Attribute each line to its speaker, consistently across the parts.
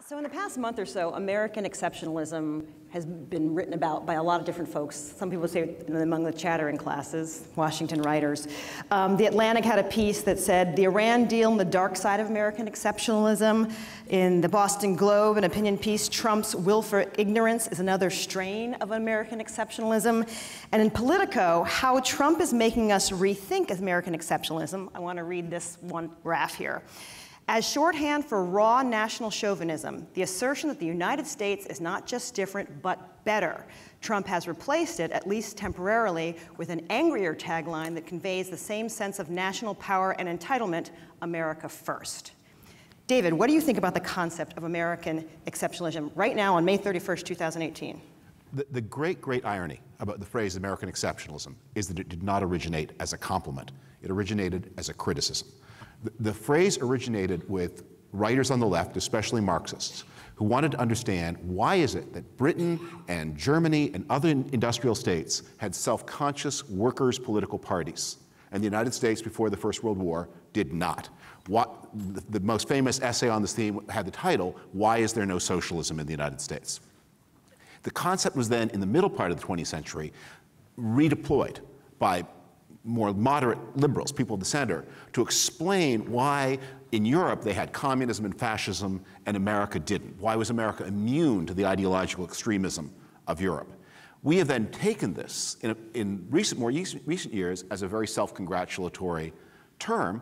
Speaker 1: So in the past month or so, American exceptionalism has been written about by a lot of different folks. Some people say among the chattering classes, Washington writers. The Atlantic had a piece that said, the Iran deal and the dark side of American exceptionalism. In the Boston Globe, an opinion piece, Trump's will for ignorance is another strain of American exceptionalism. And in Politico, how Trump is making us rethink American exceptionalism. I want to read this one graph here. As shorthand for raw national chauvinism, the assertion that the United States is not just different, but better. Trump has replaced it, at least temporarily, with an angrier tagline that conveys the same sense of national power and entitlement, America first. David, what do you think about the concept of American exceptionalism right now on May 31st, 2018?
Speaker 2: The great irony about the phrase American exceptionalism is that it did not originate as a compliment. It originated as a criticism. The phrase originated with writers on the left, especially Marxists, who wanted to understand why is it that Britain and Germany and other industrial states had self-conscious workers' political parties, and the United States before the First World War did not. The most famous essay on this theme had the title, Why is there no socialism in the United States? The concept was then, in the middle part of the 20th century, redeployed by more moderate liberals, people of the center, to explain why in Europe they had communism and fascism and America didn't. Why was America immune to the ideological extremism of Europe? We have then taken this in more recent years as a very self-congratulatory term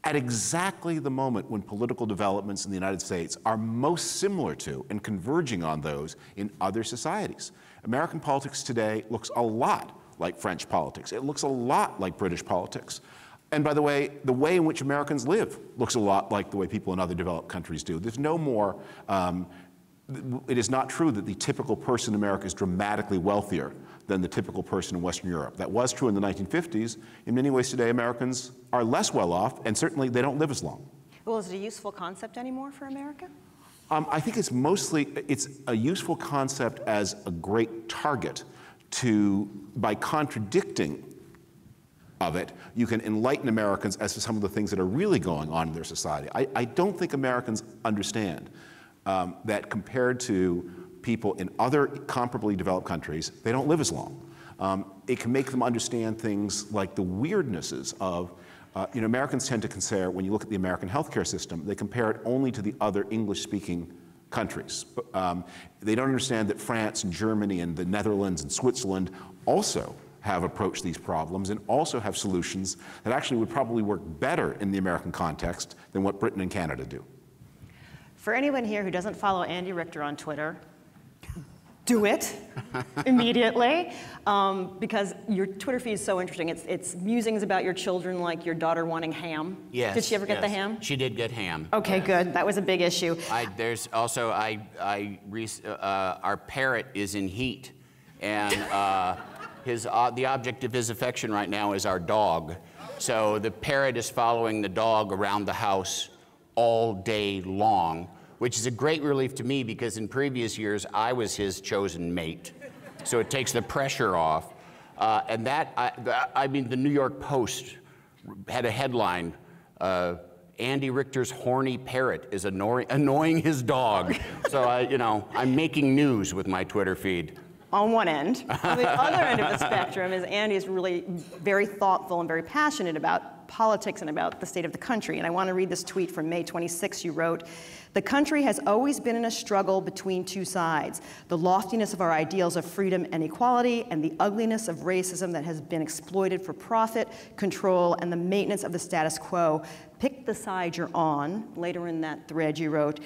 Speaker 2: at exactly the moment when political developments in the United States are most similar to and converging on those in other societies. American politics today looks a lot like French politics. It looks a lot like British politics. And by the way in which Americans live looks a lot like the way people in other developed countries do. There's no more, it is not true that the typical person in America is dramatically wealthier than the typical person in Western Europe. That was true in the 1950s. In many ways today, Americans are less well off, and certainly they don't live as long.
Speaker 1: Well, is it a useful concept anymore for America?
Speaker 2: I think it's a useful concept as a great target by contradicting of it, you can enlighten Americans as to some of the things that are really going on in their society. I don't think Americans understand that compared to people in other comparably developed countries, they don't live as long. It can make them understand things like the weirdnesses of, Americans tend to compare, when you look at the American healthcare system, they compare it only to the other English-speaking countries. They don't understand that France and Germany and the Netherlands and Switzerland also have approached these problems and also have solutions that actually would probably work better in the American context than what Britain and Canada do.
Speaker 1: For anyone here who doesn't follow Andy Richter on Twitter, do it immediately, because your Twitter feed is so interesting. It's musings about your children, like your daughter wanting ham.
Speaker 3: Yes.
Speaker 1: Did she ever get the ham?
Speaker 3: She did get ham.
Speaker 1: Okay, good. That was a big issue.
Speaker 3: There's also, our parrot is in heat, and the object of his affection right now is our dog. So the parrot is following the dog around the house all day long, which is a great relief to me because in previous years I was his chosen mate. So it takes the pressure off. And the New York Post had a headline, Andy Richter's horny parrot is annoying his dog. So I'm making news with my Twitter feed.
Speaker 1: On one end. On the other end of the spectrum is Andy is really very thoughtful and very passionate about politics and about the state of the country. And I want to read this tweet from May 26. You wrote, "The country has always been in a struggle between two sides, the loftiness of our ideals of freedom and equality and the ugliness of racism that has been exploited for profit, control, and the maintenance of the status quo. Pick the side you're on." Later in that thread you wrote,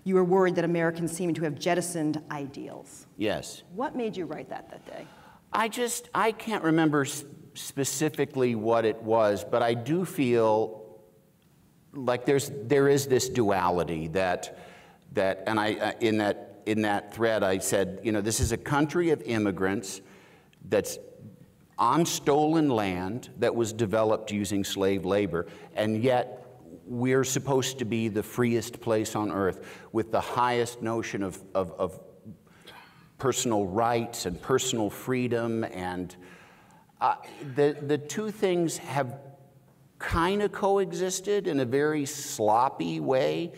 Speaker 1: you were worried that Americans seemed to have jettisoned ideals.
Speaker 3: Yes.
Speaker 1: What made you write that day?
Speaker 3: I can't remember specifically what it was, but I do feel like there is this duality and in that thread I said, this is a country of immigrants that's on stolen land that was developed using slave labor, and yet we're supposed to be the freest place on earth with the highest notion of personal rights and personal freedom, and the two things have kind of coexisted in a very sloppy way.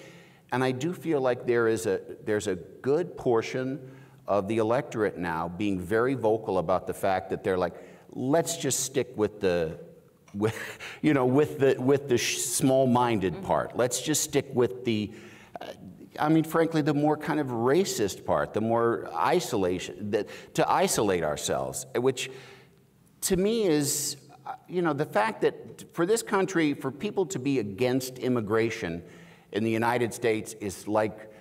Speaker 3: And I do feel like there's a good portion of the electorate now being very vocal about the fact that they're like, let's just stick with the small-minded part. Let's just stick with the, I mean, frankly, the more kind of racist part, the more to isolate ourselves, which to me is, the fact that for this country, for people to be against immigration in the United States is like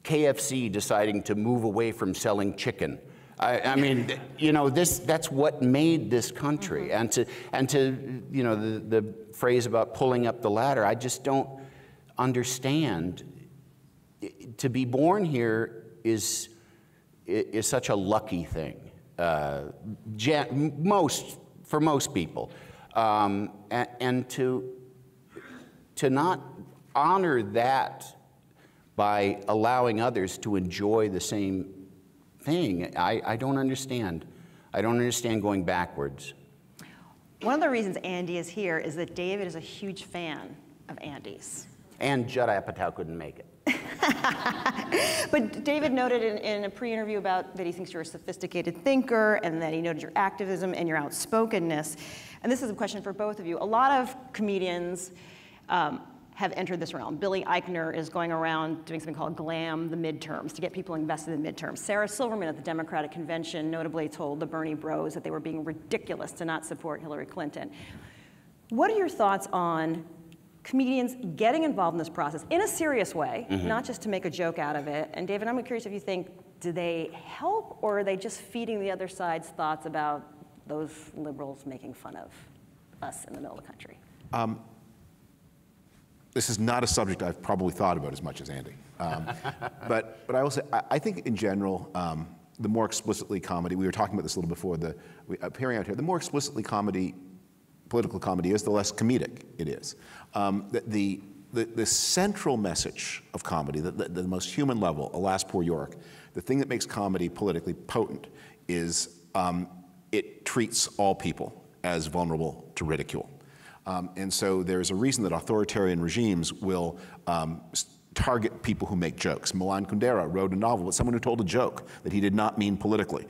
Speaker 3: KFC deciding to move away from selling chicken. I mean, that's what made this country. And to the phrase about pulling up the ladder, I just don't understand. To be born here is such a lucky thing. For most people, and to not honor that by allowing others to enjoy the same thing, I don't understand. I don't understand going backwards.
Speaker 1: One of the reasons Andy is here is that David is a huge fan of Andy's.
Speaker 3: And Judd Apatow couldn't make it.
Speaker 1: But David noted in a pre-interview that he thinks you're a sophisticated thinker, and that he noted your activism and your outspokenness. And this is a question for both of you. A lot of comedians have entered this realm. Billy Eichner is going around doing something called Glam the Midterms to get people invested in midterms. Sarah Silverman at the Democratic Convention notably told the Bernie bros that they were being ridiculous to not support Hillary Clinton. What are your thoughts on comedians getting involved in this process in a serious way, not just to make a joke out of it? And David, I'm curious if you think, do they help, or are they just feeding the other side's thoughts about those liberals making fun of us in the middle of the country?
Speaker 2: This is not a subject I've probably thought about as much as Andy. But I will say, I think in general, the more explicitly comedy, we were talking about this a little before appearing out here, the more explicitly political comedy is, the less comedic it is. The central message of comedy, the most human level, alas, poor York, the thing that makes comedy politically potent is it treats all people as vulnerable to ridicule. And so there's a reason that authoritarian regimes will target people who make jokes. Milan Kundera wrote a novel with someone who told a joke that he did not mean politically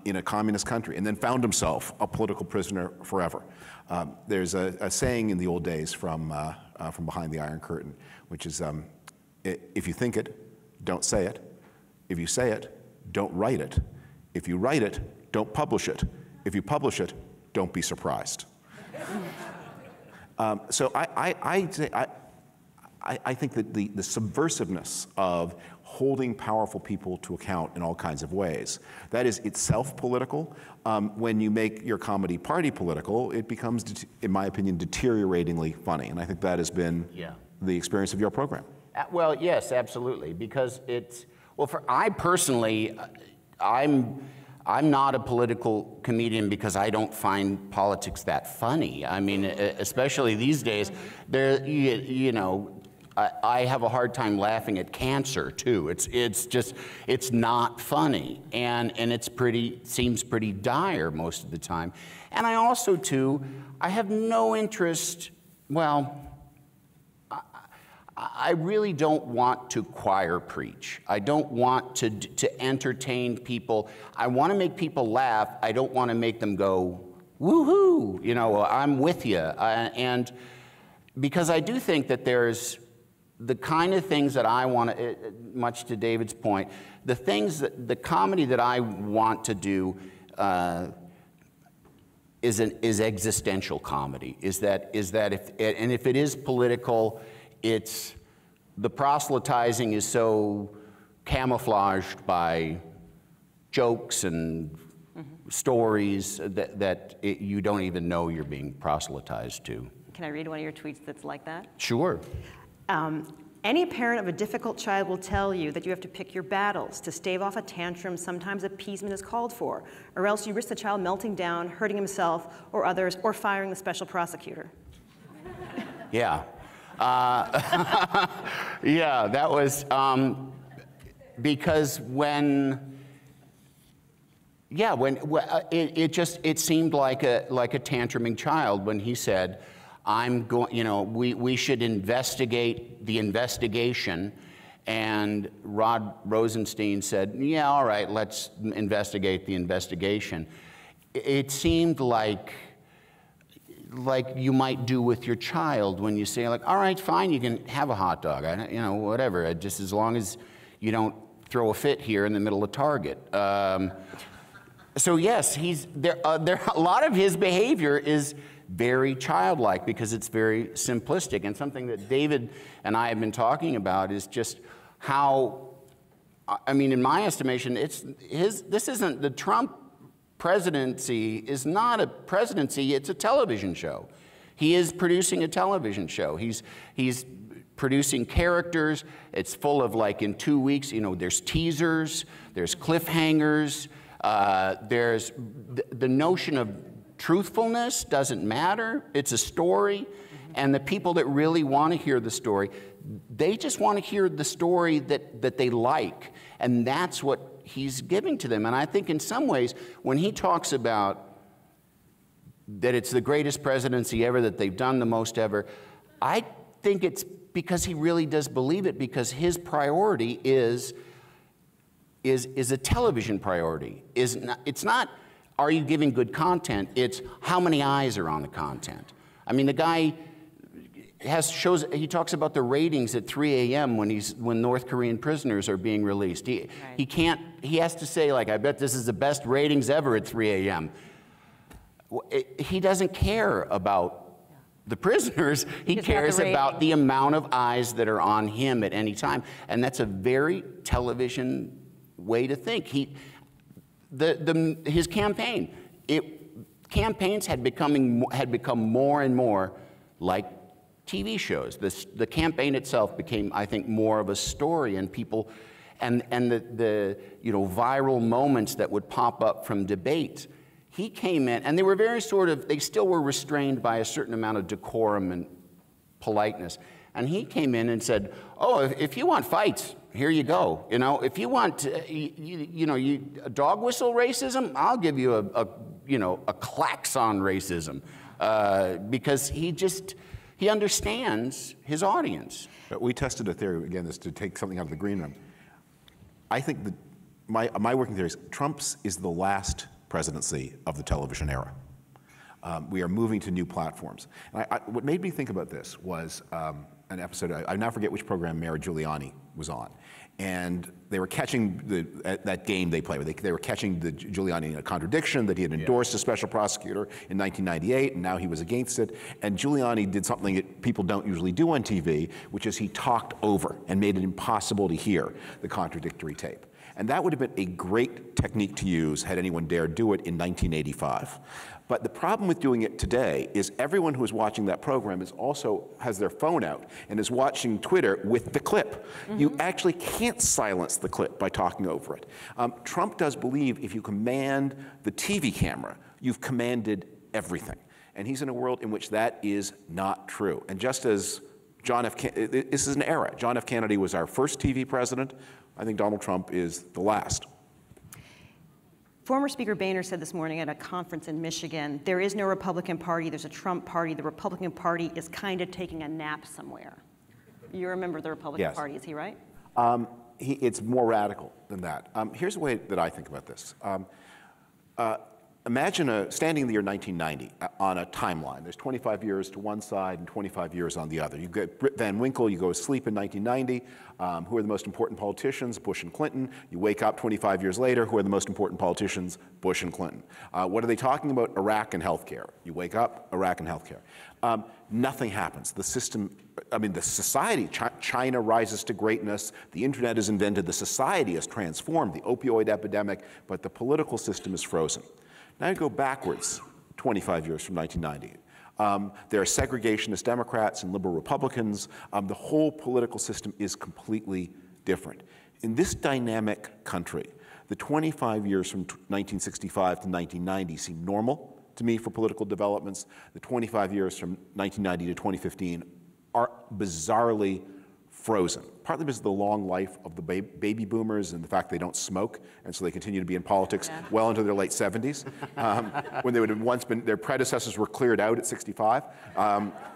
Speaker 2: in a communist country, and then found himself a political prisoner forever. There's a saying in the old days from behind the Iron Curtain, which is, if you think it, don't say it. If you say it, don't write it. If you write it, don't publish it. If you publish it, don't be surprised. So I think that the subversiveness of holding powerful people to account in all kinds of ways, that is itself political. When you make your comedy party political, it becomes, in my opinion, deteriorating funny. And I think that has been the experience of your program.
Speaker 3: Well, yes, absolutely. Because it's, I personally, I'm not a political comedian because I don't find politics that funny. I mean, especially these days, I have a hard time laughing at cancer too. It's not funny, and seems pretty dire most of the time. And I also too, I have no interest. Well, I really don't want to choir preach. I don't want to entertain people. I want to make people laugh. I don't want to make them go, woohoo, I'm with you. And because I do think that there's the kind of things that I want to, much to David's point, the comedy that I want to do is existential comedy. Is that if it is political, the proselytizing is so camouflaged by jokes and stories that you don't even know you're being proselytized to.
Speaker 1: Can I read one of your tweets that's like that?
Speaker 3: Sure.
Speaker 1: Any parent of a difficult child will tell you that you have to pick your battles. To stave off a tantrum, sometimes appeasement is called for, or else you risk the child melting down, hurting himself or others, or firing the special prosecutor.
Speaker 3: Yeah. Yeah, that was because it seemed like a tantruming child when he said, I'm going, you know, we should investigate the investigation. And Rod Rosenstein said, yeah, all right, let's investigate the investigation. It seemed like you might do with your child when you say, like, all right, fine, you can have a hot dog, you know, whatever, just as long as you don't throw a fit here in the middle of Target. So yes, a lot of his behavior is very childlike because it's very simplistic. And something that David and I have been talking about is just how, I mean, in my estimation, this isn't the Trump presidency is not a presidency, it's a television show. He is producing a television show. He's producing characters. It's full of, like, in 2 weeks, you know, there's teasers, there's cliffhangers, there's the notion of truthfulness doesn't matter. It's a story. And the people that really want to hear the story, they just want to hear the story that they like. And that's what he's giving to them. And I think in some ways, when he talks about that it's the greatest presidency ever, that they've done the most ever, I think it's because he really does believe it, because his priority is a television priority. It's not, are you giving good content? It's how many eyes are on the content. I mean, the guy he talks about the ratings at 3 a.m. when North Korean prisoners are being released. He has to say, like, I bet this is the best ratings ever at 3 a.m. He doesn't care about the prisoners. He cares about the amount of eyes that are on him at any time. And that's a very television way to think. His campaign, campaigns had become more and more like TV shows. The campaign itself became, I think, more of a story, and people, and the you know, viral moments that would pop up from debates. He came in, and they were very they still were restrained by a certain amount of decorum and politeness. And he came in and said, oh, if you want fights, here you go. You know, if you want, a dog whistle racism, I'll give you a klaxon racism, because he understands his audience.
Speaker 2: We tested a theory, again, this to take something out of the green room. I think that my working theory is Trump's is the last presidency of the television era. We are moving to new platforms. And what made me think about this was an episode, I now forget which program Mayor Giuliani was on. And they were catching that game they play. They were catching the Giuliani in a contradiction, that he had endorsed a special prosecutor in 1998, and now he was against it. And Giuliani did something that people don't usually do on TV, which is he talked over and made it impossible to hear the contradictory tape. And that would have been a great technique to use had anyone dared do it in 1985. But the problem with doing it today is everyone who is watching that program has their phone out and is watching Twitter with the clip. Mm-hmm. You actually can't silence the clip by talking over it. Trump does believe if you command the TV camera, you've commanded everything. And he's in a world in which that is not true. And just as this is an era. John F. Kennedy was our first TV president. I think Donald Trump is the last.
Speaker 1: Former Speaker Boehner said this morning at a conference in Michigan, there is no Republican Party, there's a Trump Party. The Republican Party is kind of taking a nap somewhere. You remember the Republican Party, is he right?
Speaker 2: It's more radical than that. Here's the way that I think about this. Imagine standing in the year 1990 on a timeline. There's 25 years to one side and 25 years on the other. You get Rip Van Winkle, you go asleep in 1990. Who are the most important politicians? Bush and Clinton. You wake up 25 years later, who are the most important politicians? Bush and Clinton. What are they talking about? Iraq and healthcare. You wake up, Iraq and healthcare. Nothing happens. The system, the society, China rises to greatness, the internet is invented, the society is transformed, the opioid epidemic, but the political system is frozen. Now you go backwards 25 years from 1990. There are segregationist Democrats and liberal Republicans. The whole political system is completely different. In this dynamic country, the 25 years from 1965 to 1990 seem normal to me for political developments. The 25 years from 1990 to 2015 are bizarrely frozen, partly because of the long life of the baby boomers and the fact they don't smoke, and so they continue to be in politics well into their late 70s, when they would have once been, their predecessors were cleared out at 65.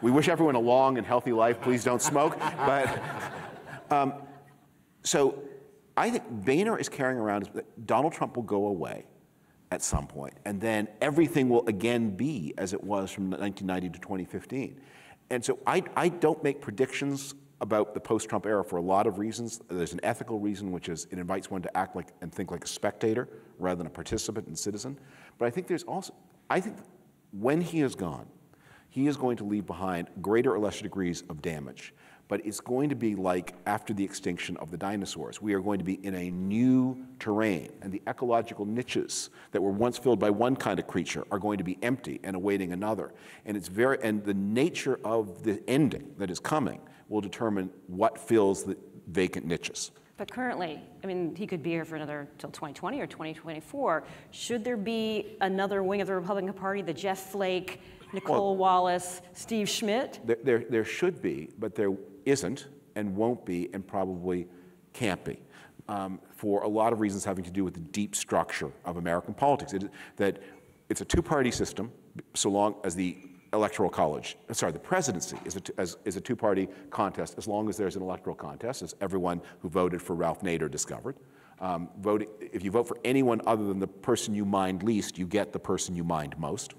Speaker 2: We wish everyone a long and healthy life. Please don't smoke. But so I think Boehner is carrying around that Donald Trump will go away at some point, and then everything will again be as it was from 1990 to 2015. And so I don't make predictions about the post-Trump era for a lot of reasons. There's an ethical reason, which is it invites one to act like and think like a spectator rather than a participant and citizen. But I think there's also, I think when he is gone, he is going to leave behind greater or lesser degrees of damage. But it's going to be like after the extinction of the dinosaurs. We are going to be in a new terrain, and the ecological niches that were once filled by one kind of creature are going to be empty and awaiting another. And the nature of the ending that is coming will determine what fills the vacant niches.
Speaker 1: But currently, I mean, he could be here for another till 2020 or 2024. Should there be another wing of the Republican Party, the Jeff Flake, Nicole Wallace, Steve Schmidt?
Speaker 2: There should be, but there isn't and won't be and probably can't be, for a lot of reasons having to do with the deep structure of American politics. That it's a two-party system so long as the electoral college, sorry, the presidency is a two-party contest as long as there's an electoral contest, as everyone who voted for Ralph Nader discovered. If you vote for anyone other than the person you mind least, you get the person you mind most.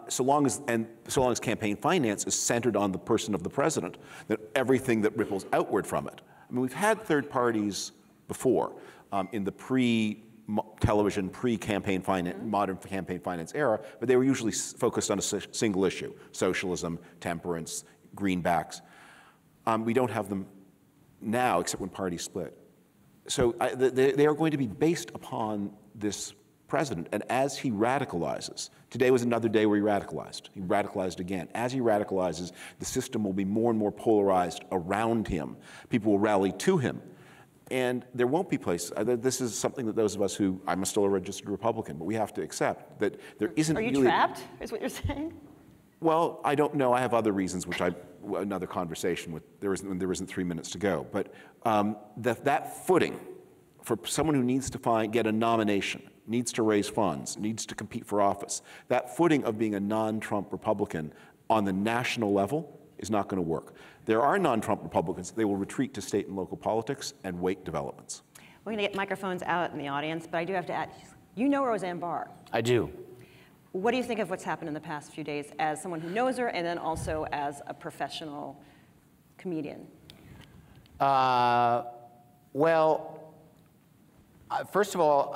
Speaker 2: So long as campaign finance is centered on the person of the president, then everything that ripples outward from it. I mean, we've had third parties before in the pre-television, pre-campaign finance, modern campaign finance era, but they were usually focused on a single issue: socialism, temperance, greenbacks. We don't have them now, except when parties split. So they are going to be based upon this president, and as he radicalizes, today was another day where he radicalized again. As he radicalizes, the system will be more and more polarized around him. People will rally to him, and there won't be places. This is something that those of us who, I'm still a registered Republican, but we have to accept that there isn't really—
Speaker 1: Are you trapped, is what you're saying?
Speaker 2: Well, I don't know. I have other reasons, which another conversation with, there isn't 3 minutes to go. But that footing for someone who needs to get a nomination, needs to raise funds, needs to compete for office, that footing of being a non-Trump Republican on the national level is not going to work. There are non-Trump Republicans. They will retreat to state and local politics and wait developments.
Speaker 1: We're going to get microphones out in the audience, but I do have to add, you know Roseanne Barr.
Speaker 3: I do.
Speaker 1: What do you think of what's happened in the past few days as someone who knows her and then also as a professional comedian?
Speaker 3: First of all,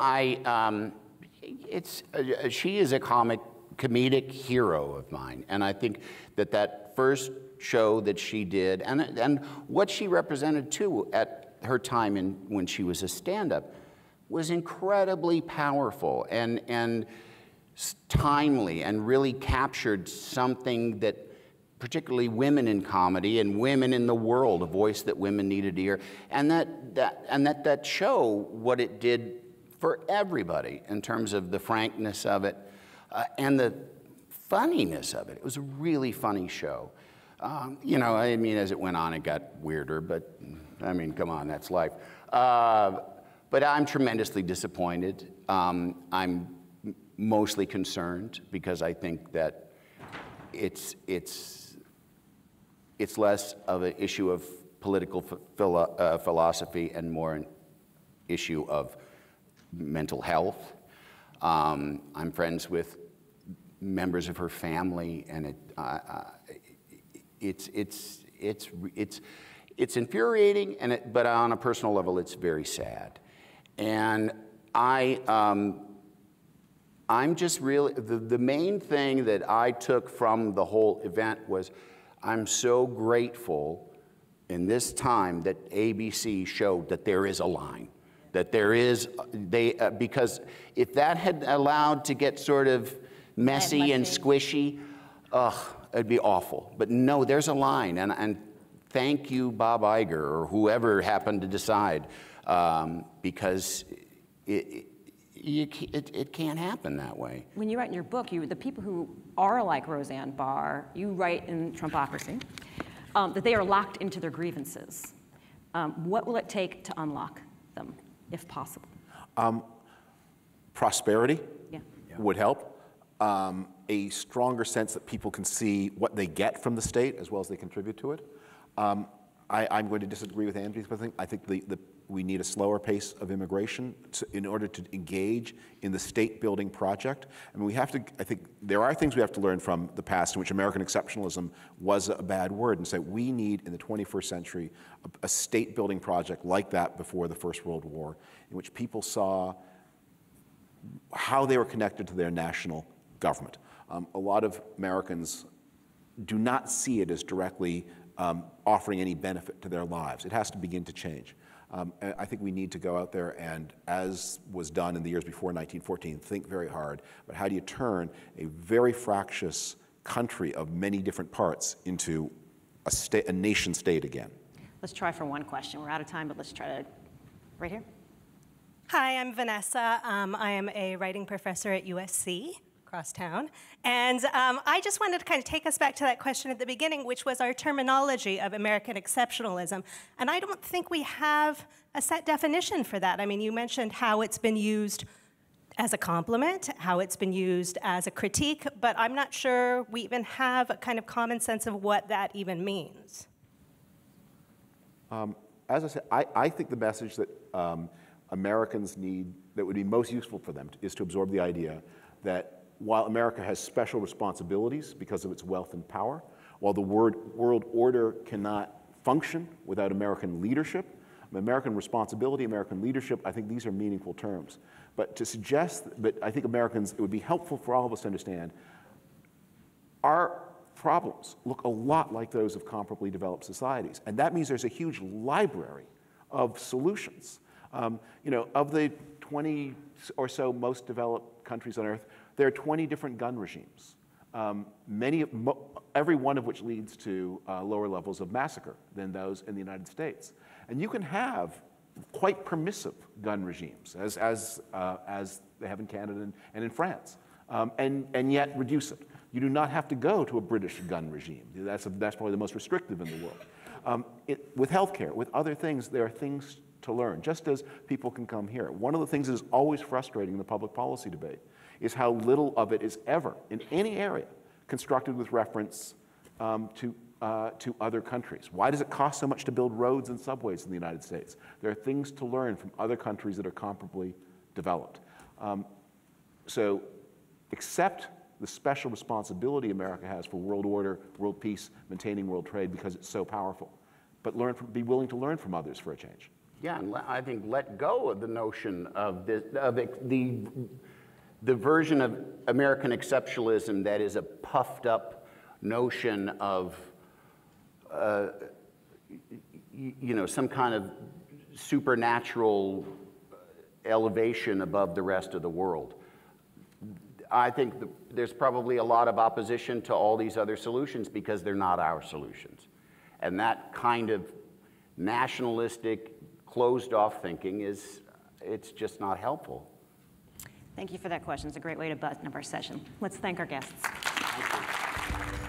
Speaker 3: she is a comedic hero of mine, and I think that first show that she did, and what she represented too at her time when she was a stand-up, was incredibly powerful and timely, and really captured something that particularly women in comedy and women in the world, a voice that women needed to hear, and that show, what it did for everybody in terms of the frankness of it and the funniness of it. It was a really funny show. You know, I mean, as it went on, it got weirder, but I mean, come on, that's life. But I'm tremendously disappointed. I'm mostly concerned because I think that it's less of an issue of political philosophy and more an issue of mental health. I'm friends with members of her family, and it's infuriating, but on a personal level, it's very sad. And I'm just really, the main thing that I took from the whole event was, I'm so grateful in this time that ABC showed that there is a line, that there is, because if that had allowed to get sort of messy and squishy, it'd be awful. But no, there's a line, and thank you, Bob Iger, or whoever happened to decide, because it can't happen that way.
Speaker 1: When you write in your book, the people who are like Roseanne Barr, you write in Trumpocracy, that they are locked into their grievances. What will it take to unlock them, if possible?
Speaker 2: Prosperity
Speaker 1: Yeah.
Speaker 2: would help. A stronger sense that people can see what they get from the state as well as they contribute to it. I'm going to disagree with Andy's thing. I think we need a slower pace of immigration in order to engage in the state-building project. I mean, we have to, I think there are things we have to learn from the past in which American exceptionalism was a bad word, and say we need, in the 21st century, a state-building project like that before the First World War, in which people saw how they were connected to their national government. A lot of Americans do not see it as directly offering any benefit to their lives. It has to begin to change. And I think we need to go out there and, as was done in the years before 1914, think very hard about how do you turn a very fractious country of many different parts into a nation state again.
Speaker 1: Let's try for one question. We're out of time, but let's try to, right here.
Speaker 4: Hi, I'm Vanessa. I am a writing professor at USC. Across town. And I just wanted to kind of take us back to that question at the beginning, which was our terminology of American exceptionalism. And I don't think we have a set definition for that. I mean, you mentioned how it's been used as a compliment, how it's been used as a critique, but I'm not sure we even have a kind of common sense of what that even means.
Speaker 2: As I said, I think the message that Americans need, that would be most useful for them, is to absorb the idea that while America has special responsibilities because of its wealth and power, while the world order cannot function without American leadership, American responsibility, American leadership, I think these are meaningful terms. But to suggest that I think Americans, it would be helpful for all of us to understand, our problems look a lot like those of comparably developed societies. And that means there's a huge library of solutions. You know, of the 20 or so most developed countries on Earth, there are 20 different gun regimes, every one of which leads to lower levels of massacre than those in the United States. And you can have quite permissive gun regimes, as they have in Canada and in France, and yet reduce it. You do not have to go to a British gun regime. That's probably the most restrictive in the world. With healthcare, with other things, there are things to learn, just as people can come here. One of the things that is always frustrating in the public policy debate is how little of it is ever, in any area, constructed with reference to other countries. Why does it cost so much to build roads and subways in the United States? There are things to learn from other countries that are comparably developed. So accept the special responsibility America has for world order, world peace, maintaining world trade because it's so powerful. But be willing to learn from others for a change.
Speaker 3: Yeah, and I think let go of the notion of the version of American exceptionalism that is a puffed up notion of, you know, some kind of supernatural elevation above the rest of the world. I think there's probably a lot of opposition to all these other solutions because they're not our solutions. And that kind of nationalistic, closed-off thinking it's just not helpful.
Speaker 1: Thank you for that question. It's a great way to button up our session. Let's thank our guests.
Speaker 3: Thank you.